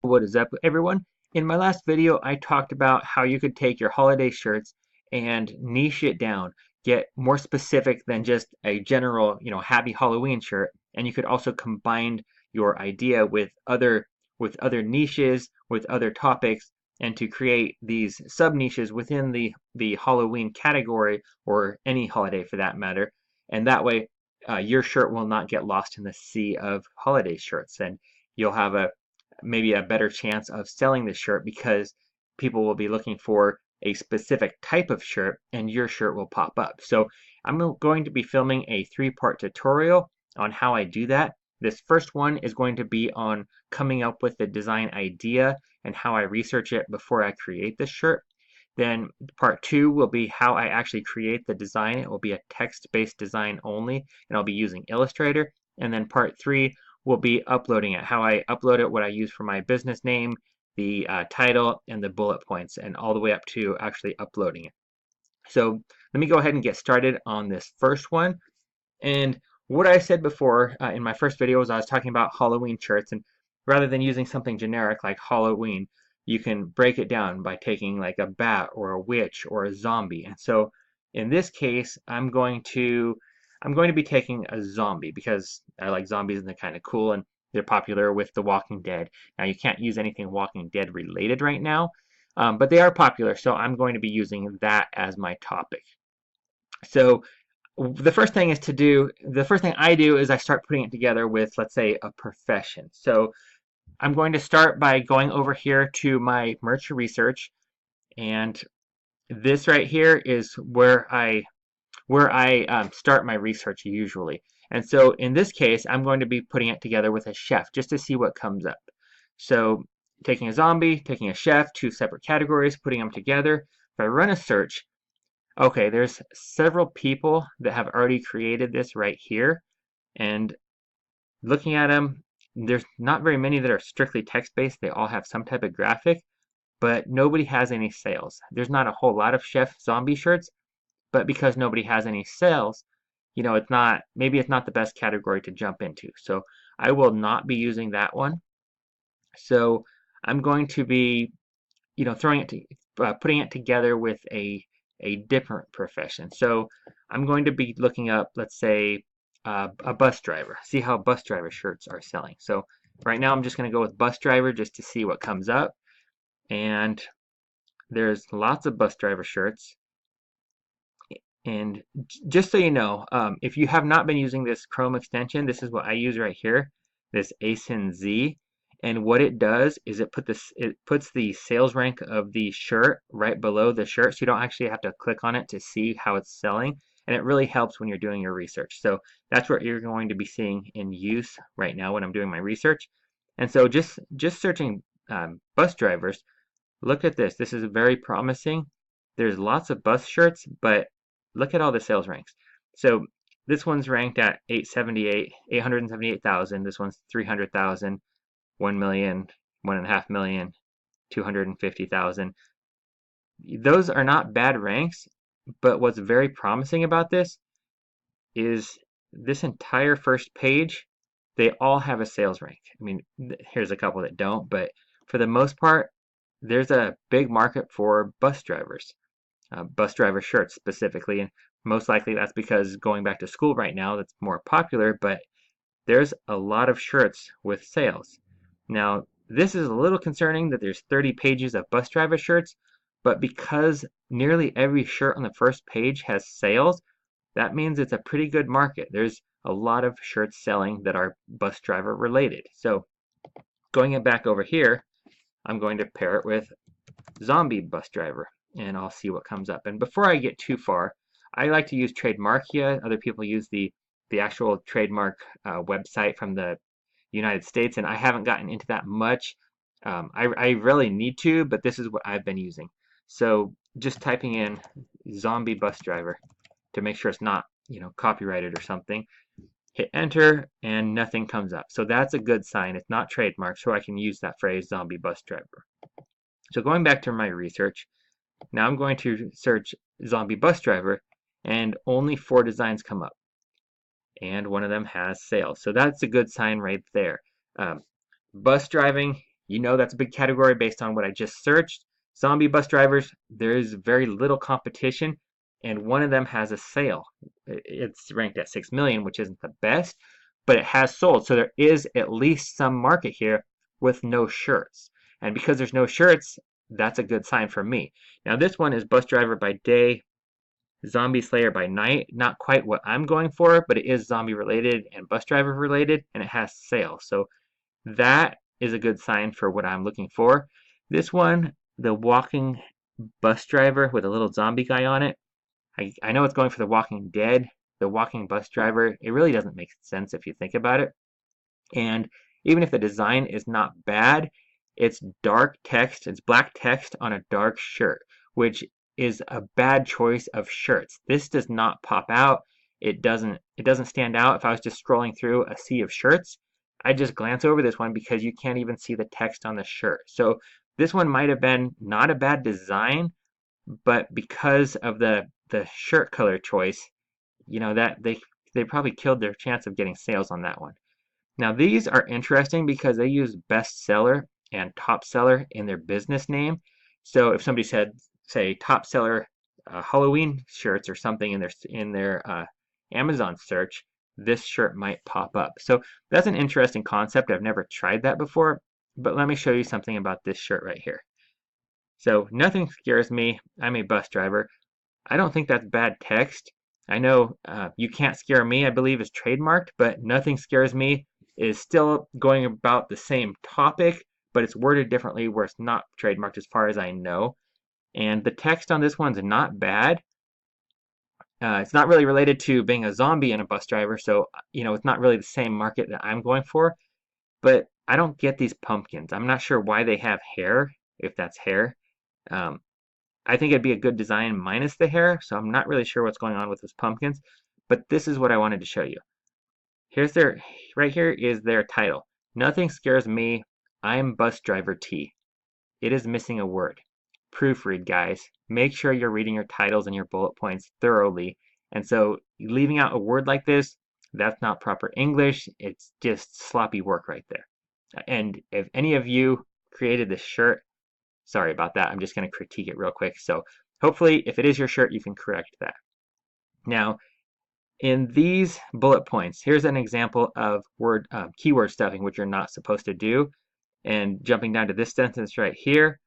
What is up, everyone? In my last video, I talked about how you could take your holiday shirts and niche it down, get more specific than just a general, happy Halloween shirt, and you could also combine your idea with other niches, with other topics, and to create these sub niches within the Halloween category or any holiday for that matter. And that way, your shirt will not get lost in the sea of holiday shirts, and you'll have maybe a better chance of selling the shirt because people will be looking for a specific type of shirt and your shirt will pop up. So I'm going to be filming a 3-part tutorial on how I do that. This first one is going to be on coming up with the design idea and how I research it before I create the shirt. Then part 2 will be how I actually create the design. It will be a text-based design only, and I'll be using Illustrator. And then part 3 will be uploading it, how I upload it, what I use for my business name, the title, and the bullet points, and all the way up to actually uploading it. So let me go ahead and get started on this first one. And what I said before in my first video was I was talking about Halloween shirts, and rather than using something generic like Halloween, you can break it down by taking like a bat or a witch or a zombie. And so in this case, I'm going to be taking a zombie because I like zombies and they're kind of cool and they're popular with The Walking Dead. Now you can't use anything Walking Dead related right now, but they are popular, so I'm going to be using that as my topic. So the first thing I do is I start putting it together with, let's say, a profession. So I'm going to start by going over here to my merch research, and this right here is where I start my research usually. And so in this case, I'm going to be putting it together with a chef just to see what comes up. So taking a zombie, taking a chef, 2 separate categories, putting them together. If I run a search, okay, there's several people that have already created this right here. And looking at them, there's not very many that are strictly text-based. They all have some type of graphic, but nobody has any sales. There's not a whole lot of chef zombie shirts, but because nobody has any sales, maybe it's not the best category to jump into. So I will not be using that one. So I'm going to be, putting it together with a different profession. So I'm going to be looking up, let's say, a bus driver, see how bus driver shirts are selling. So right now I'm just going to go with bus driver just to see what comes up. And there's lots of bus driver shirts. And just so you know, if you have not been using this Chrome extension, this is what I use right here, this ASIN Z. And what it does is it puts the sales rank of the shirt right below the shirt, so you don't actually have to click on it to see how it's selling. And it really helps when you're doing your research. So that's what you're going to be seeing in use right now when I'm doing my research. And so just searching bus drivers, look at this. This is very promising. There's lots of bus shirts, but look at all the sales ranks. So this one's ranked at 878,000. This one's 300,000, 1 million, 1.5 million, 250,000. Those are not bad ranks, but what's very promising about this is this entire first page, they all have a sales rank. I mean, here's a couple that don't, but for the most part, there's a big market for bus drivers. Bus driver shirts specifically, and most likely that's because going back to school right now that's more popular, but there's a lot of shirts with sales. Now this is a little concerning that there's 30 pages of bus driver shirts, but because nearly every shirt on the first page has sales, that means it's a pretty good market. There's a lot of shirts selling that are bus driver related. So going back over here, I'm going to pair it with zombie bus driver, and I'll see what comes up. And before I get too far, I like to use Trademarkia. Other people use the actual trademark website from the United States, and I haven't gotten into that much. I really need to, but this is what I've been using. So just typing in zombie bus driver to make sure it's not, copyrighted or something. Hit enter and nothing comes up. So that's a good sign. It's not trademarked, so I can use that phrase zombie bus driver. So going back to my research, now I'm going to search zombie bus driver, and only 4 designs come up. And one of them has sales. So that's a good sign right there. Bus driving You know that's a big category based on what I just searched. Zombie bus drivers, there is very little competition, and one of them has a sale. It's ranked at 6 million, which isn't the best, but it has sold. So there is at least some market here with no shirts. And because there's no shirts, that's a good sign for me. Now this one is bus driver by day, zombie slayer by night. Not quite what I'm going for, but it is zombie related and bus driver related, and it has sale. So that is a good sign for what I'm looking for. This one, the walking bus driver with a little zombie guy on it, I know it's going for the Walking Dead. The walking bus driver, it really doesn't make sense if you think about it. And even if the design is not bad, it's dark text, it's black text on a dark shirt, which is a bad choice of shirts. This does not pop out. It doesn't stand out. If I was just scrolling through a sea of shirts, I just glance over this one because you can't even see the text on the shirt. So this one might have been not a bad design, but because of the shirt color choice, that they probably killed their chance of getting sales on that one. Now these are interesting because they use bestseller and top seller in their business name. So if somebody said, say, top seller Halloween shirts or something in their Amazon search, this shirt might pop up. So that's an interesting concept. I've never tried that before, but let me show you something about this shirt right here. So nothing scares me. I'm a bus driver. I don't think that's bad text. I know you can't scare me, I believe, is trademarked, but nothing scares me is still going about the same topic, but it's worded differently where it's not trademarked as far as I know. And the text on this one's not bad. It's not really related to being a zombie and a bus driver, so it's not really the same market that I'm going for. But I don't get these pumpkins. I'm not sure why they have hair, if that's hair. Um, I think it'd be a good design minus the hair, so I'm not really sure what's going on with those pumpkins, but this is what I wanted to show you. Right here is their title. Nothing scares me. I'm Bus Driver T. It is missing a word. Proofread, guys. Make sure you're reading your titles and your bullet points thoroughly. And so leaving out a word like this, that's not proper English. It's just sloppy work right there. And if any of you created this shirt, sorry about that. I'm just going to critique it real quick. So hopefully, if it is your shirt, you can correct that. Now, in these bullet points, here's an example of keyword stuffing, which you're not supposed to do. And jumping down to this sentence right here,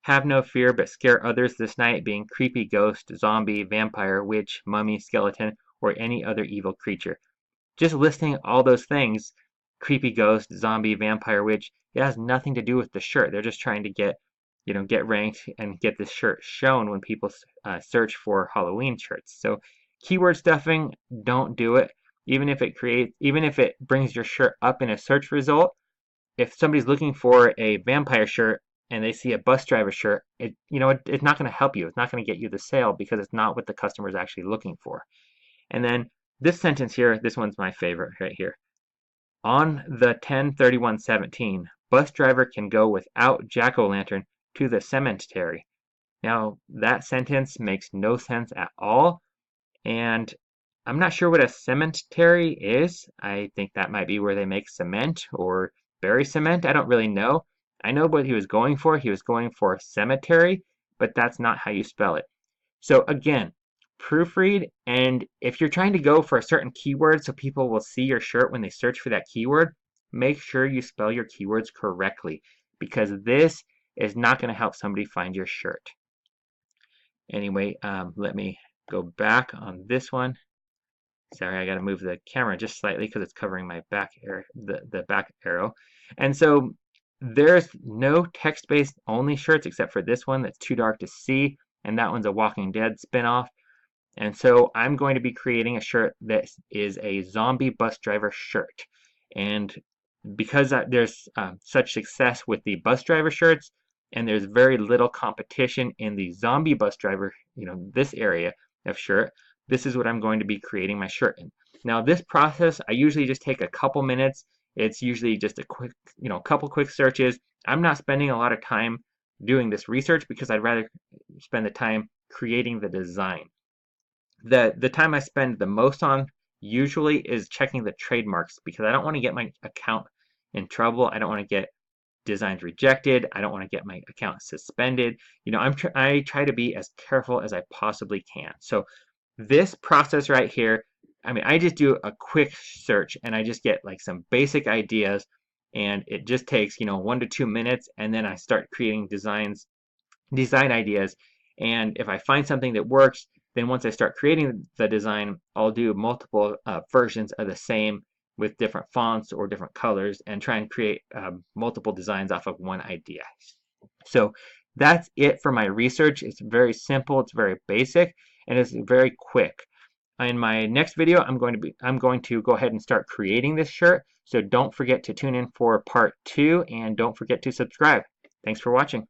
have no fear but scare others this night, being creepy ghost, zombie, vampire, witch, mummy, skeleton, or any other evil creature. Just listing all those things, creepy ghost, zombie, vampire, witch, it has nothing to do with the shirt. They're just trying to get ranked and get this shirt shown when people search for Halloween shirts. So keyword stuffing, don't do it. Even if it brings your shirt up in a search result, if somebody's looking for a vampire shirt and they see a bus driver shirt, it's not going to help you. It's not going to get you the sale because it's not what the customer is actually looking for. And then this sentence here, this one's my favorite right here. On the 10/31/17, bus driver can go without jack-o'-lantern to the cemetery. Now, that sentence makes no sense at all, and I'm not sure what a cemetery is. I think that might be where they make cement or bury cement. I don't really know. I know what he was going for. He was going for cemetery, but that's not how you spell it. So again, proofread, and if you're trying to go for a certain keyword so people will see your shirt when they search for that keyword, make sure you spell your keywords correctly because this is not going to help somebody find your shirt. Anyway, let me go back on this one. Sorry, I got to move the camera just slightly because it's covering my back arrow, the back arrow. And so there's no text-based only shirts except for this one that's too dark to see, and that one's a Walking Dead spinoff. And so I'm going to be creating a shirt that is a zombie bus driver shirt. And because there's such success with the bus driver shirts, and there's very little competition in the zombie bus driver, this area of shirt, this is what I'm going to be creating my shirt in. Now this process, I usually just take a couple minutes. It's usually just a quick, couple quick searches. I'm not spending a lot of time doing this research because I'd rather spend the time creating the design. The time I spend the most on usually is checking the trademarks because I don't want to get my account in trouble. I don't want to get designs rejected. I don't want to get my account suspended. You know, I try to be as careful as I possibly can. So this process right here, I mean, I just do a quick search and I just get like some basic ideas, and it just takes, you know, 1 to 2 minutes, and then I start creating design ideas. And if I find something that works, then once I start creating the design, I'll do multiple versions of the same with different fonts or different colors, and try and create multiple designs off of one idea. So that's it for my research. It's very simple, it's very basic, and it's very quick. In my next video, I'm going to go ahead and start creating this shirt. So don't forget to tune in for part 2, and don't forget to subscribe. Thanks for watching.